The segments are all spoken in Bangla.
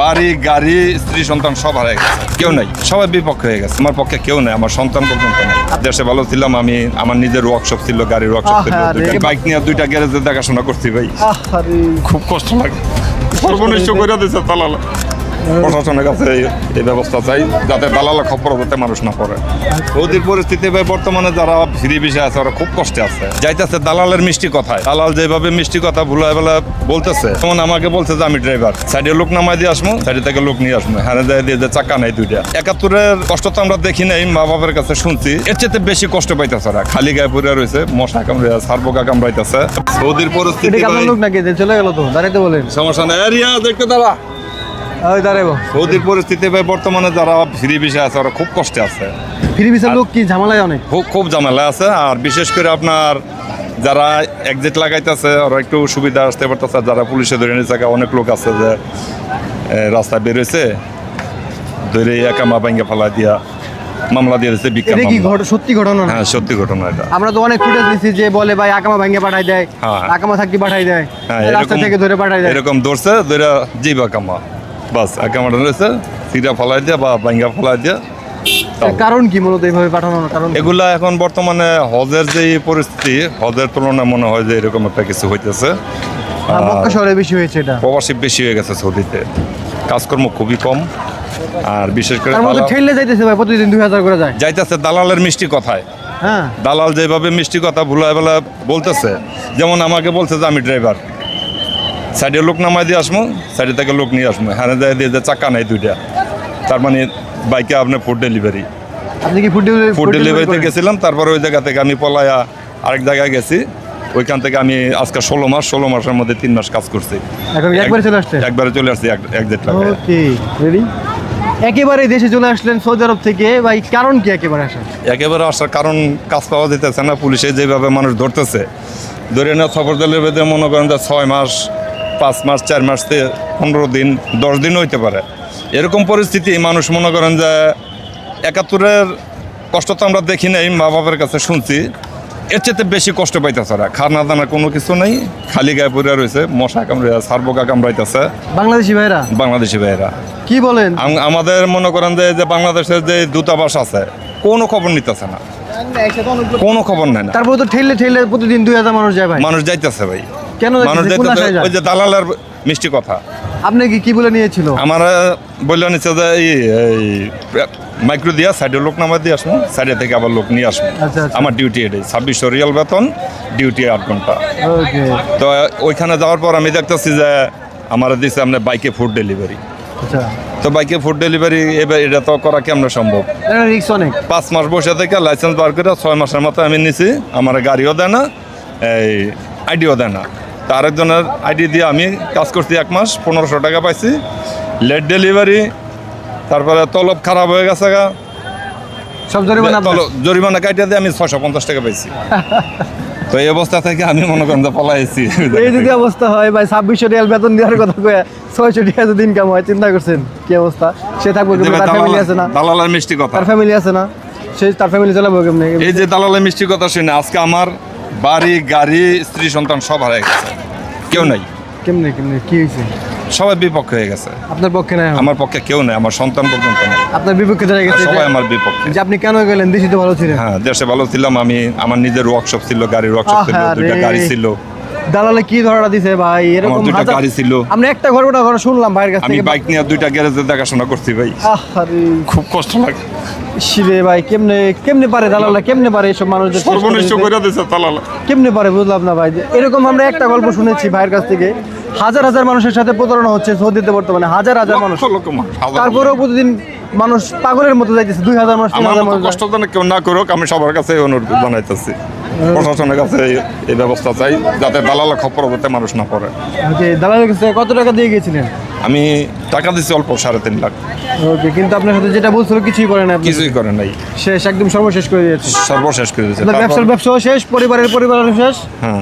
বাড়ি গাড়ি স্ত্রী সন্তান সব হারিয়ে গেছে, কেউ নাই, সবাই বিপক্ষ হয়ে গেছে। আমার পক্ষে কেউ নাই, আমার সন্তান পর্যন্ত নাই। দেশে ভালো ছিলাম আমি, আমার নিজের ওয়ার্কশপ ছিল, গাড়ির ওয়ার্কশপ ছিল, বাইক নিয়ে 2টা গ্যারেজে দেখাশোনা করছি ভাই। খুব কষ্ট লাগে, সর্বনিষ্ট করে দিয়েছে দালাল। প্রশাসনের কাছে এই ব্যবস্থা চাই, যাতে দালাল খবর যাতে মানুষ না পড়ে। ওদের পরিস্থিতি ভাই বর্তমানে যারা ফ্রি বিষয় আছে ওরা খুব কষ্টে আছে, যাইতেছে দালালের মিষ্টি কথায়। দালাল যেভাবে মিষ্টি কথা ভুলা বেলা বলতেছে, যেমন আমাকে বলছে যে আমি ড্রাইভার, সাইডে লোক নামাই দিয়ে আসবো, সাইডে থেকে লোক নিয়ে আসবো, হ্যাঁ দিয়ে যে চাকা নাই 2টা। 71-এর কষ্ট তো আমরা দেখি নাই, মা বাবার কাছে শুনছি, এর চেয়ে বেশি কষ্ট পাইতেছে ওরা। খালি গায়ে পড়ে রয়েছে, মশা কামড়ে সারবোকা কামড়াইতেছে। ওদের পরিস্থিতি লোক নাকি চলে গেল তো দাঁড়াইতে বলেন, সমস্যা নেই, এরিয়া দেখতে দাঁড়া। সৌদির পরিস্থিতি ভাই বর্তমানে যারা ফ্রি বিষয় আছে ওরা খুব কষ্টে আছে। ফ্রি ভিসার লোক কি ঝামেলায় অনেক, খুব ঝামেলা আছে। আর বিশেষ করে আপনার যারা এক্সিট লাগাইতেছে ওরা একটু সুবিধা আসতে পারতেছে। যারা পুলিশে ধরে নিয়ে থাকে, অনেক লোক আছে যে রাস্তায় বেরোয়েছে, ধরে একামা ভাঙ্গে ফেলা দিয়া মামলা দিয়ে দিচ্ছে। সত্যি ঘটনা? হ্যাঁ সত্যি ঘটনা এটা। আমরা তো অনেক ফুটেজ দিচ্ছি যে বলে ভাই আকামা ভাঙ্গে পাঠাই দেয়, আকামা থাকি পাঠাই দেয়, রাস্তা থেকে ধরে পাঠাই দেয়। এরকম ধরছে, ধরে জিব আকামা, বাস আকামাটা রয়েছে, সিটা ফেলাই দিয়া বা ভাঙ্গা ফেলাই দিয়া। কারণ কি মূলত এইভাবে পাঠানোর কারণ? এগুলা এখন বর্তমানে হজের যে পরিস্থিতি, হজের তুলনায় মনে হয় যে এরকম একটা কিছু হইতেছে। মক্কা শহরে বেশি হয়েছে এটা, প্রবাসী বেশি হয়ে গেছে সৌদিতে, কাজকর্ম খুবই কম। আর বিশেষ করে ঠেলে যাইতেছে ভাই, প্রতিদিন 2000 করে যায়, যাইতেছে দালালের মিষ্টি কথায়। হ্যাঁ, দালাল যেভাবে মিষ্টি কথা ভুলা বেলা বলতেছে, যেমন আমাকে বলছে যে আমি ড্রাইভার, সাইডে লোক নামাই দিয়ে আসবো, সাইডে থেকে লোক নিয়ে আসবো, হ্যাঁ দিয়ে যে চাকা নাই 2টা। তার মানে বাইকে আপনার ফুড ডেলিভারি। আপনি কি ফুড ডেলিভারিতে গেছিলাম, তারপরে ওই জায়গা থেকে আমি পলায়া আরেক জায়গায় গেছি। ওইখান থেকে আমি আজকে 16 মাসের মধ্যে 3 মাস কাজ করছি। একবারে চলে আসছি একজেক্ট লাগায়। একেবারে দেশে চলে আসলেন সৌদি আরব থেকে ভাই, কারণ কি একেবারে আসার কারণ? কাজ পাওয়া যেতেছে না, পুলিশে যেভাবে মানুষ ধরতেছে, ধরে না সফর দলের ভেতরে মনে করেন যে 6 মাস, 5 মাস, 4 মাস থেকে 15 দিন, 10 দিন হইতে পারে। এরকম পরিস্থিতি মানুষ মনে করেন যে 71-এর কষ্ট তো আমরা দেখি নাই, মা বাবার কাছে শুনছি, এর চেয়ে বেশি কষ্ট পাইতেছে ওরা। খানা দানা কোনো কিছু নেই, খালি গায়ে পড়ে রয়েছে, মশা কামড়ে সারবোকা কামড়াইতেছে। বাংলাদেশি ভাইয়েরা কি বলেন? আমাদের মনে করেন যে বাংলাদেশের যে দূতাবাস আছে, কোনো খবর নিতেছে না, কোনো খবর নেয় না। তারপরে তো ঠেলে প্রতিদিন 2000 মানুষ যায় ভাই। মানুষ যাইতেছে ভাই, কেন মানুষ যাইতেছে? ওই যে দালালের মিষ্টি কথা। আপনি কি বলে নিয়েছিল? আমার বললে নিচ্ছে যে এই মাইক্রো দিয়া সাইডে লোক নামা দিয়ে আসবো, সাইডে থেকে আবার লোক নিয়ে আসবো। আমার ডিউটি এটাই, 2600 রিয়াল বেতন, ডিউটি 8 ঘন্টা। তো ওইখানে যাওয়ার পর আমি দেখতেছি যে আমার দিচ্ছে আপনার বাইকে ফুড ডেলিভারি। তো বাইকে ফুড ডেলিভারি এবার এটা তো করা কেমন সম্ভব? 5 মাস বসে থেকে লাইসেন্স বার করে 6 মাসের মতো আমি নিছি। আমার গাড়িও দেয় না, এই আইডিও দেয় না। তো আরেকজনের আইডি দিয়ে আমি কাজ করছি 1 মাস, 1500 টাকা পাইছি। লেট ডেলিভারি, তারপরে তলব খারাপ হয়ে গেছে, সব জরিমানা কাটিয়ে দিয়ে আমি 650 টাকা পাইছি। তো এই অবস্থা থেকে আমি মনে করেন যে পলাইছি। এই যদি অবস্থা হয় ভাই, 2600 রিয়াল বেতন দেওয়ার কথা কয়ে 600 টাকা যদি ইনকাম হয়, চিন্তা করছেন কি অবস্থা? সে থাকবে, তার ফ্যামিলি আছে না? দালালের মিষ্টি কথা, তার ফ্যামিলি আছে না? সে তার ফ্যামিলি চালাবো কেমনে? এই যে দালালের মিষ্টি কথা শুনে আজকে আমার বাড়ি গাড়ি স্ত্রী সন্তান সব হারিয়ে গেছে, কেউ নাই। কেমনে কি হয়েছে? সবাই বিপক্ষ হয়ে গেছে। আপনার পক্ষে নাই? আমার পক্ষে কেউ নাই, আমার সন্তান পর্যন্ত নাই। আপনার বিপক্ষে যারা গেছে সবাই আমার বিপক্ষে। যে আপনি কেন গেলেন? দেশে তো ভালো ছিলেন। হ্যাঁ দেশে ভালো ছিলাম আমি, আমার নিজের ওয়ার্কশপ ছিল, গাড়ির ওয়ার্কশপ ছিল, 2টা গাড়ি ছিল। দালালে কি ধরা দিছে ভাই? এরকম 2টা গাড়ি ছিল। আমরা একটা ঘটনা শুনলাম ভাইয়ের কাছ থেকে, আমি বাইক নিয়ে 2টা গ্যারেজে দেখাশোনা করছি ভাই। খুব কষ্ট লাগে শিরে ভাই। কেমনে পারে দালালরা, কেমনে পারে এসব মানুষদের সর্বনিষ্ট করে দিয়েছে দালাল? কেমনে পারে বুঝলাম না ভাই। এরকম আমরা একটা গল্প শুনেছি ভাইয়ের কাছ থেকে, হাজার মানুষের সাথে প্রতারণা হচ্ছে সৌদিতে বর্তমানে, হাজার মানুষ। তারপরেও প্রতিদিন মানুষ পাগলের মতো যাইতেছে, 2000 মানুষ, 3000 মানুষ। কষ্ট যেন কেউ না করুক, আমি সবার কাছে অনুরোধ জানাইতেছি, প্রশাসনের কাছে এই ব্যবস্থা চাই, যাতে দালাল খবর যাতে মানুষ না পড়ে। দালালের কাছে কত টাকা দিয়ে গেছিলেন? আমি টাকা দিচ্ছি অল্প, 3.5 লাখ। ওকে, কিন্তু আপনার সাথে যেটা বলছিল কিছুই করে না? কিছুই করে নাই, শেষ, একদম সর্বশেষ করে দিয়েছে। সর্বশেষ করে দিয়েছে। ব্যবসাও শেষ, পরিবারের শেষ। হ্যাঁ,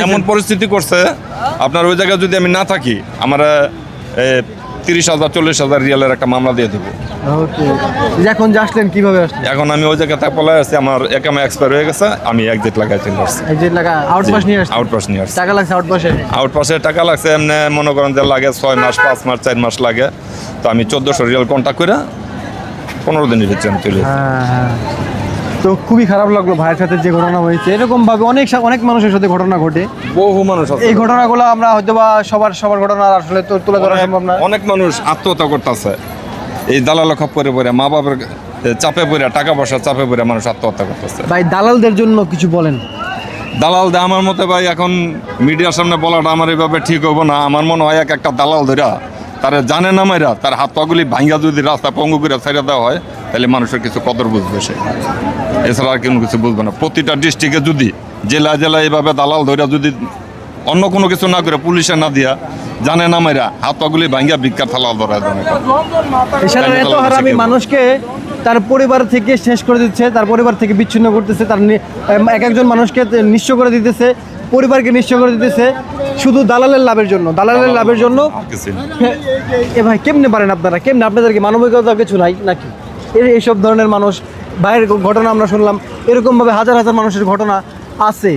এমন পরিস্থিতি করছে আপনার ওই জায়গায় যদি আমি না থাকি, আমার 30,000 40,000 রিয়ালের একটা মামলা দিয়ে দেবো। ওকে, এখন যে আসলেন কিভাবে আসলেন? এখন আমি ওই জায়গায় তাক পলায় আছি, আমার একামে এক্সপায়ার হয়ে গেছে, আমি এক্সিট লাগাই চলে আসছি। এই যে লাগা আউটপাস নিয়ে আসছেন? আউটপাস নিয়ে আসছি। টাকা লাগছে আউটপাসে? আউটপাসে টাকা লাগছে এমনি মনে করেন যে লাগে 6 মাস 5 মাস 4 মাস লাগে, তো আমি 1400 রিয়াল কন্ট্যাক্ট করে 15 দিনের ভিতরে আমি চলে এসেছি। হ্যাঁ। তো খুবই খারাপ লাগলো ভাইয়ের সাথে যে ঘটনা হয়েছে। এরকম ভাবে অনেক মানুষের সাথে ঘটনা ঘটে। বহু মানুষ আছে। এই ঘটনাগুলো আমরা হয়তো বা সবার ঘটনা আসলে তো তুলে ধরা সম্ভব না। অনেক মানুষ আত্মহত্যা করতেছে এই দালাল খপ্পরে পড়ে, মা বাবার চাপে পড়ে, টাকা পয়সা চাপে পড়ে মানুষ আত্মহত্যা করতেছে। ভাই দালালদের জন্য কিছু বলেন। দালাল দে আমার মতে ভাই এখন মিডিয়ার সামনে বলাটা আমার এইভাবে ঠিক হবো না। আমার মনে হয় একটা দালাল ধরা তারা জানে না মাইরা তার হাত পাগুলি ভাঙ্গা যদি রাস্তা পঙ্গু করে ছেড়ে দেওয়া হয়, তাহলে মানুষের কিছু কদর বুঝবে সে, এছাড়া আর কোনো কিছু বুঝবে না। প্রতিটা ডিস্ট্রিক্টে যদি জেলায় জেলায় এইভাবে দালাল ধরা যদি অন্য কোনো কিছু না করে, পুলিশে না দিয়া জানে না মাইরা হাত পাগুলি ভাঙ্গা ভিক্ষা থালা ধরা দেয়। এছাড়া এত হারামি মানুষকে তার পরিবার থেকে শেষ করে দিচ্ছে, তার পরিবার থেকে বিচ্ছিন্ন করতেছে, তার এক একজন মানুষকে নিঃস্ব করে দিতেছে, পরিবারকে নিঃস্ব করে দিতেছে শুধু দালালের লাভের জন্য, দালালের লাভের জন্য। এ ভাই কেমনে পারেন আপনারা? কেমনে আপনাদের কি মানবিকতা কিছু নাই নাকি? এইসব ধরনের মানুষ ভাইয়ের ঘটনা আমরা শুনলাম, এরকমভাবে হাজার হাজার মানুষের ঘটনা আছে।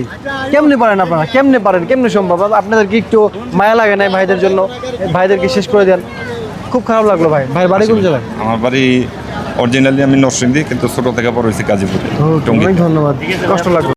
কেমনে পারেন আপনারা? কেমনে পারেন? কেমনে সম্ভব? আপনাদের কি একটু মায়া লাগে নাই ভাইদের জন্য? ভাইদেরকে শেষ করে দেন। খুব খারাপ লাগলো ভাই। ভাই বাড়ি কোন জেলায়? আমার বাড়ি অরিজিনালি আমি নরসিংদী, কিন্তু ছোট থেকে বড় হয়েছি গাজীপুরে। অনেক ধন্যবাদ, কষ্ট লাগলো।